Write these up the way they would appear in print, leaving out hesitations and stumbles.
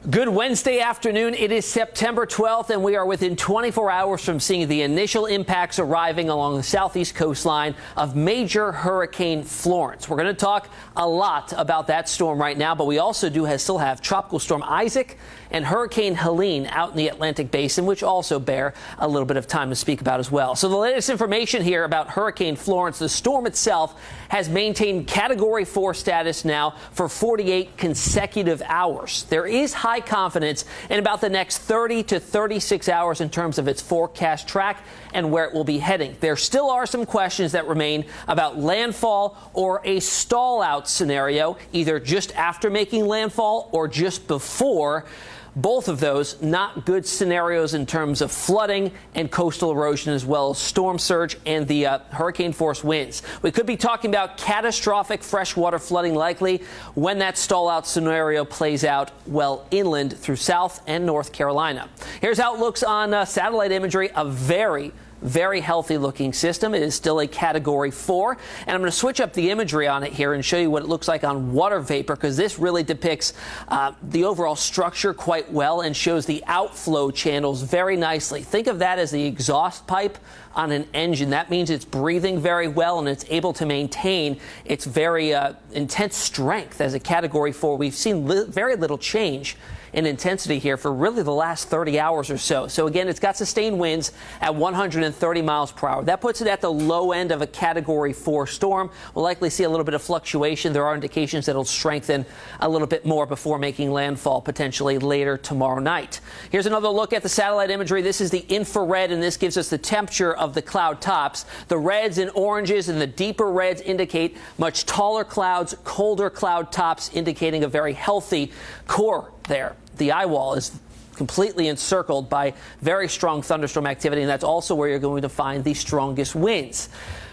Good Wednesday afternoon. It is September 12th, and we are within 24 hours from seeing the initial impacts arriving along the southeast coastline of major Hurricane Florence. We're going to talk a lot about that storm right now, but we also still have Tropical Storm Isaac and Hurricane Helene out in the Atlantic Basin, which also bear a little bit of time to speak about as well. So the latest information here about Hurricane Florence: the storm itself has maintained Category 4 status now for 48 consecutive hours. There is high confidence in about the next 30 to 36 hours in terms of its forecast track and where it will be heading. There still are some questions that remain about landfall or a stall out scenario, either just after making landfall or just before. Both of those not good scenarios in terms of flooding and coastal erosion, as well as storm surge and the hurricane force winds. We could be talking about catastrophic freshwater flooding likely when that stall out scenario plays out well inland through South and North Carolina. Here's how it looks on satellite imagery. A very healthy looking system. It is still a Category 4, and I'm going to switch up the imagery on it here and show you what it looks like on water vapor, because this really depicts the overall structure quite well and shows the outflow channels very nicely. Think of that as the exhaust pipe on an engine. That means it's breathing very well and it's able to maintain its very intense strength as a Category 4. We've seen very little change in intensity here for really the last 30 hours or so. So again, it's got sustained winds at 130 miles per hour. That puts it at the low end of a Category 4 storm. We'll likely see a little bit of fluctuation. There are indications that it'll strengthen a little bit more before making landfall potentially later tomorrow night. Here's another look at the satellite imagery. This is the infrared, and this gives us the temperature of the cloud tops. The reds and oranges and the deeper reds indicate much taller clouds, colder cloud tops, indicating a very healthy core there. The eye wall is completely encircled by very strong thunderstorm activity, and that's also where you're going to find the strongest winds.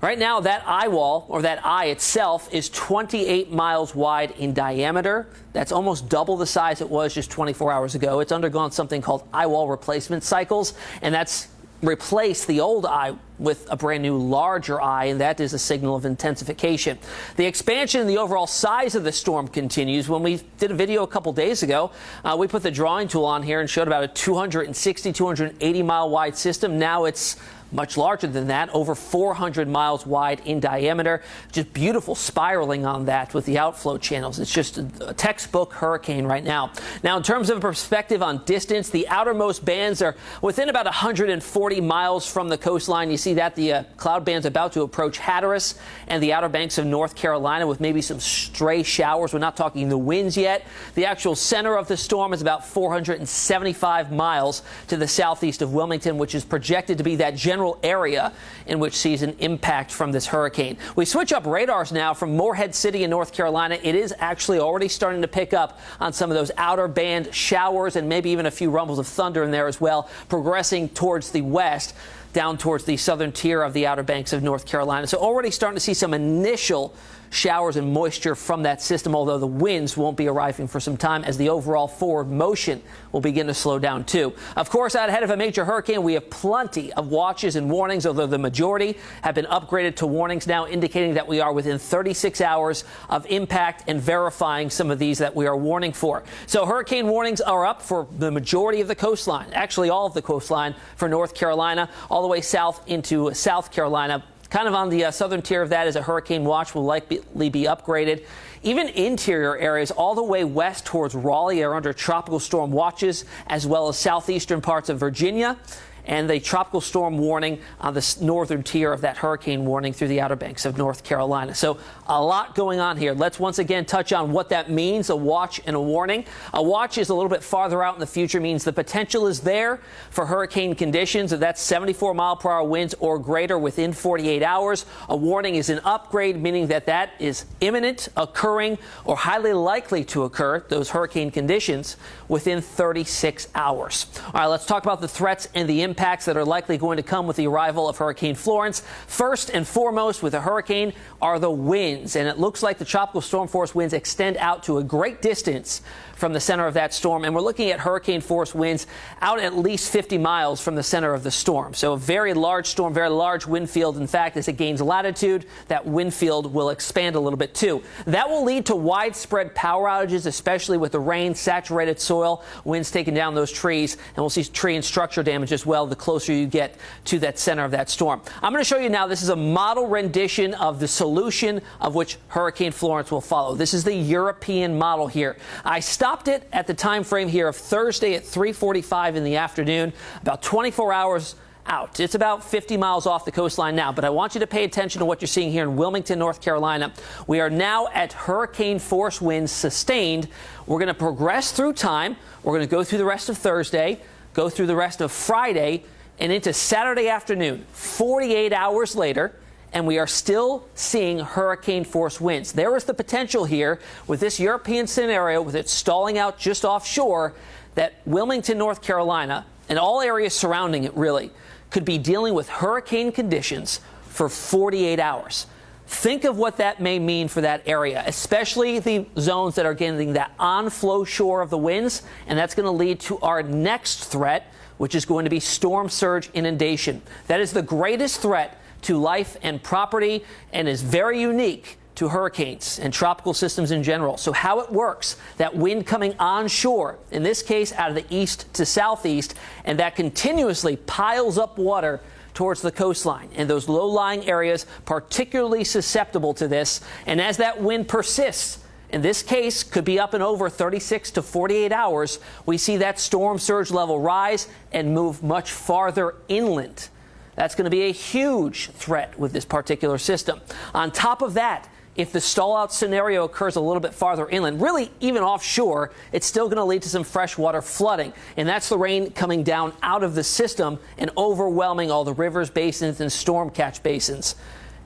Right now, that eye wall, or that eye itself, is 28 miles wide in diameter. That's almost double the size it was just 24 hours ago. It's undergone something called eye wall replacement cycles, and that's replaced the old eye with a brand new larger eye, and that is a signal of intensification. The expansion in the overall size of the storm continues. When we did a video a couple days ago, we put the drawing tool on here and showed about a 260, 280 mile wide system. Now it's much larger than that, over 400 miles wide in diameter. Just beautiful spiraling on that with the outflow channels. It's just a textbook hurricane right now. Now, in terms of perspective on distance, the outermost bands are within about 140 miles from the coastline. You see that the cloud band's about to approach Hatteras and the Outer Banks of North Carolina with maybe some stray showers. We're not talking the winds yet. The actual center of the storm is about 475 miles to the southeast of Wilmington, which is projected to be that general area in which sees an impact from this hurricane. We switch up radars now from Morehead City in North Carolina. It is actually already starting to pick up on some of those outer band showers and maybe even a few rumbles of thunder in there as well, progressing towards the west, down towards the southern tier of the Outer Banks of North Carolina. So already starting to see some initial showers and moisture from that system, although the winds won't be arriving for some time as the overall forward motion will begin to slow down too. Of course, out ahead of a major hurricane, we have plenty of watches and warnings, although the majority have been upgraded to warnings now, indicating that we are within 36 hours of impact and verifying some of these that we are warning for. So hurricane warnings are up for the majority of the coastline, actually all of the coastline for North Carolina, all the way south into South Carolina. Kind of on the southern tier of that is a hurricane watch will likely be upgraded. Even interior areas all the way west towards Raleigh are under tropical storm watches, as well as southeastern parts of Virginia, and the tropical storm warning on the northern tier of that hurricane warning through the Outer Banks of North Carolina. So a lot going on here. Let's once again touch on what that means, a watch and a warning. A watch is a little bit farther out in the future, means the potential is there for hurricane conditions, and that's 74 mile per hour winds or greater within 48 hours. A warning is an upgrade, meaning that that is imminent, occurring, or highly likely to occur, those hurricane conditions, within 36 hours. All right, let's talk about the threats and the impacts impacts that are likely going to come with the arrival of Hurricane Florence. First and foremost with a hurricane are the winds, and it looks like the tropical storm force winds extend out to a great distance from the center of that storm, and we're looking at hurricane force winds out at least 50 miles from the center of the storm. So a very large storm, very large wind field. In fact, as it gains latitude, that wind field will expand a little bit too. That will lead to widespread power outages, especially with the rain, saturated soil, winds taking down those trees, and we'll see tree and structure damage as well the closer you get to that center of that storm. I'm going to show you now, this is a model rendition of the solution of which Hurricane Florence will follow. This is the European model here. I stopped it at the time frame here of Thursday at 3:45 in the afternoon, about 24 hours out. It's about 50 miles off the coastline now, but I want you to pay attention to what you're seeing here in Wilmington, North Carolina. We are now at hurricane force winds sustained. We're going to progress through time. We're going to go through the rest of Thursday, go through the rest of Friday, and into Saturday afternoon, 48 hours later, and we are still seeing hurricane force winds. There is the potential here with this European scenario, with it stalling out just offshore, that Wilmington, North Carolina, and all areas surrounding it really, could be dealing with hurricane conditions for 48 hours. Think of what that may mean for that area, especially the zones that are getting that on-flow shore of the winds, and that's going to lead to our next threat, which is going to be storm surge inundation. That is the greatest threat to life and property and is very unique to hurricanes and tropical systems in general. So how it works, that wind coming onshore, in this case out of the east to southeast, and that continuously piles up water towards the coastline, and those low-lying areas particularly susceptible to this. And as that wind persists, in this case could be up and over 36 to 48 hours, we see that storm surge level rise and move much farther inland. That's going to be a huge threat with this particular system. On top of that, if the stall-out scenario occurs a little bit farther inland, really even offshore, it's still going to lead to some freshwater flooding. And that's the rain coming down out of the system and overwhelming all the rivers, basins, and storm catch basins.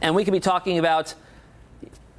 And we could be talking about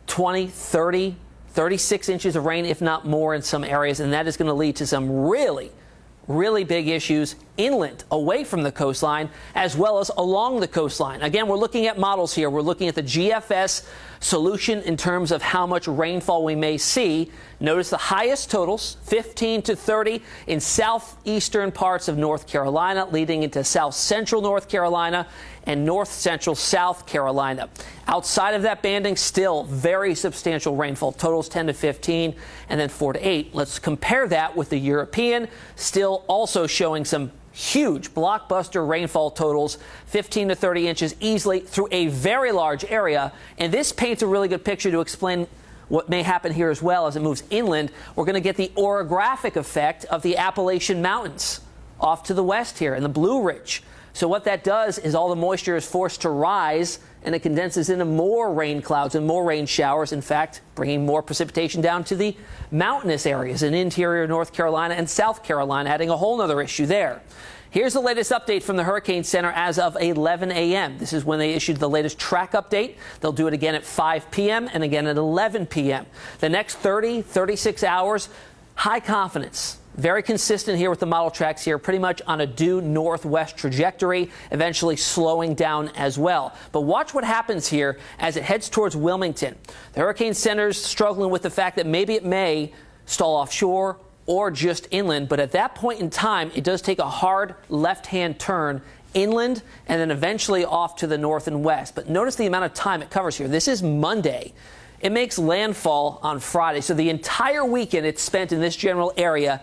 20, 30, 36 inches of rain, if not more, in some areas. And that is going to lead to some really big issues inland, away from the coastline, as well as along the coastline. Again, we're looking at models here. We're looking at the GFS solution in terms of how much rainfall we may see. Notice the highest totals, 15 to 30 in southeastern parts of North Carolina, leading into south central North Carolina and north central South Carolina. Outside of that banding, still very substantial rainfall, totals 10 to 15 and then 4 to 8. Let's compare that with the European, still also showing some huge blockbuster rainfall totals, 15 to 30 inches easily through a very large area. And this paints a really good picture to explain what may happen here as well as it moves inland. We're going to get the orographic effect of the Appalachian Mountains off to the west here in the Blue Ridge. So what that does is all the moisture is forced to rise, and it condenses into more rain clouds and more rain showers, in fact, bringing more precipitation down to the mountainous areas in interior North Carolina and South Carolina, adding a whole other issue there. Here's the latest update from the Hurricane Center as of 11 a.m. This is when they issued the latest track update. They'll do it again at 5 p.m. and again at 11 p.m. The next 30, 36 hours, high confidence. Very consistent here with the model tracks here, pretty much on a due northwest trajectory, eventually slowing down as well. But watch what happens here as it heads towards Wilmington. The Hurricane Center's struggling with the fact that maybe it may stall offshore or just inland, but at that point in time, it does take a hard left-hand turn inland and then eventually off to the north and west. But notice the amount of time it covers here. This is Monday. It makes landfall on Friday. So the entire weekend it's spent in this general area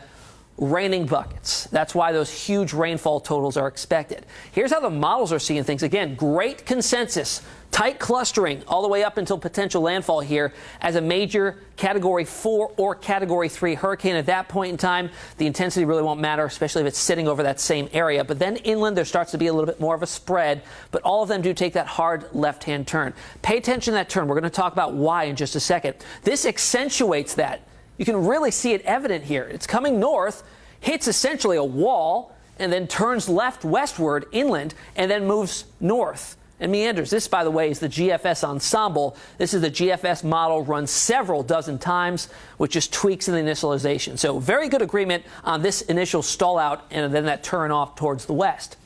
raining buckets. That's why those huge rainfall totals are expected. Here's how the models are seeing things. Again, great consensus, tight clustering all the way up until potential landfall here as a major Category 4 or Category 3 hurricane. At that point in time, the intensity really won't matter, especially if it's sitting over that same area. But then inland, there starts to be a little bit more of a spread, but all of them do take that hard left-hand turn. Pay attention to that turn. We're going to talk about why in just a second. This accentuates that. You can really see it evident here. It's coming north, hits essentially a wall, and then turns left westward inland, and then moves north and meanders. This, by the way, is the GFS ensemble. This is the GFS model run several dozen times with just tweaks in the initialization. So very good agreement on this initial stall out and then that turn off towards the west.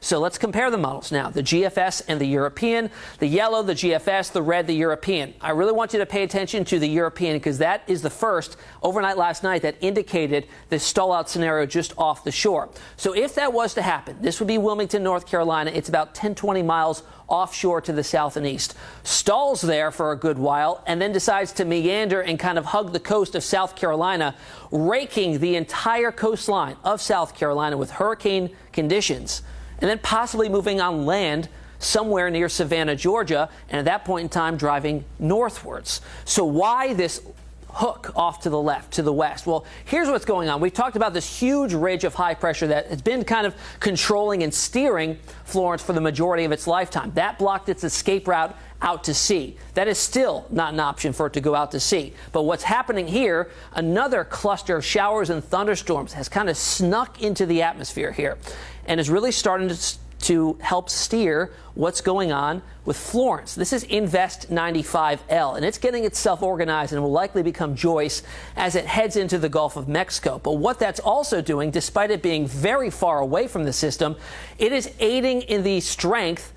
So let's compare the models now, the GFS and the European. The yellow, the GFS, the red, the European. I really want you to pay attention to the European because that is the first overnight last night that indicated this stall-out scenario just off the shore. So if that was to happen, this would be Wilmington, North Carolina. It's about 10-20 miles offshore to the south and east. Stalls there for a good while and then decides to meander and kind of hug the coast of South Carolina, raking the entire coastline of South Carolina with hurricane conditions, and then possibly moving on land somewhere near Savannah, Georgia, and at that point in time driving northwards. So why this hook off to the left, to the west? Well, here's what's going on. We've talked about this huge ridge of high pressure that has been kind of controlling and steering Florence for the majority of its lifetime. That blocked its escape route out to sea. That is still not an option for it to go out to sea. But what's happening here, another cluster of showers and thunderstorms has kind of snuck into the atmosphere here and is really starting to help steer what's going on with Florence. This is Invest 95L, and it's getting itself organized and will likely become Joyce as it heads into the Gulf of Mexico. But what that's also doing, despite it being very far away from the system, it is aiding in the strength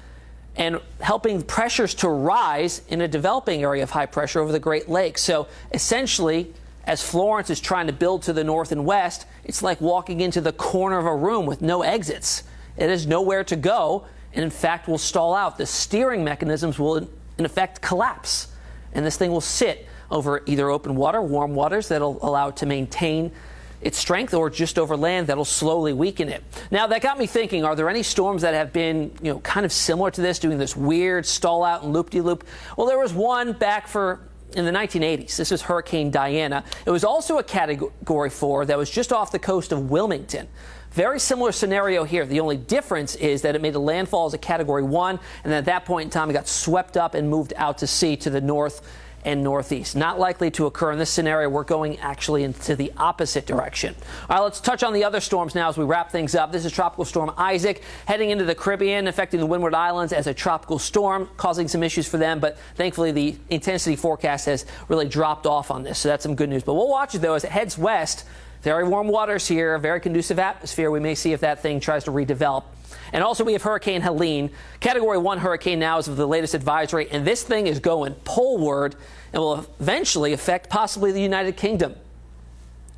and helping pressures to rise in a developing area of high pressure over the Great Lakes. So essentially, as Florence is trying to build to the north and west, it's like walking into the corner of a room with no exits. It has nowhere to go, and in fact will stall out. The steering mechanisms will in effect collapse, and this thing will sit over either open water, warm waters that'll allow it to maintain its strength, or just over land that'll slowly weaken it. Now that got me thinking, are there any storms that have been, kind of similar to this, doing this weird stall out and loop-de-loop? Well, there was one back in the 1980s. This is Hurricane Diana. It was also a Category 4 that was just off the coast of Wilmington. Very similar scenario here. The only difference is that it made a landfall as a Category 1, and then at that point in time, it got swept up and moved out to sea to the north and northeast. Not likely to occur in this scenario. We're going actually into the opposite direction. All right, let's touch on the other storms now as we wrap things up. This is Tropical Storm Isaac heading into the Caribbean, affecting the Windward Islands as a tropical storm, causing some issues for them. But thankfully, the intensity forecast has really dropped off on this. So that's some good news. But we'll watch it, though, as it heads west. Very warm waters here, very conducive atmosphere. We may see if that thing tries to redevelop. And also we have Hurricane Helene, Category 1 hurricane now as of the latest advisory. And this thing is going poleward and will eventually affect possibly the United Kingdom.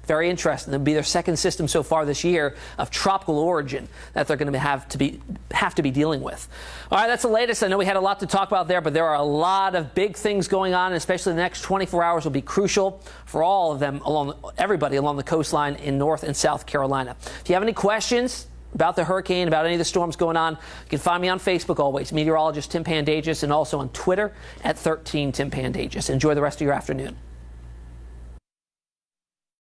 Very interesting. It'll be their second system so far this year of tropical origin that they're going to have to be dealing with. All right, that's the latest. I know we had a lot to talk about there, but there are a lot of big things going on, especially the next 24 hours will be crucial for all of them, everybody along the coastline in North and South Carolina. If you have any questions about the hurricane, about any of the storms going on, you can find me on Facebook always, Meteorologist Tim Pandages, and also on Twitter at 13 Tim Pandages. Enjoy the rest of your afternoon.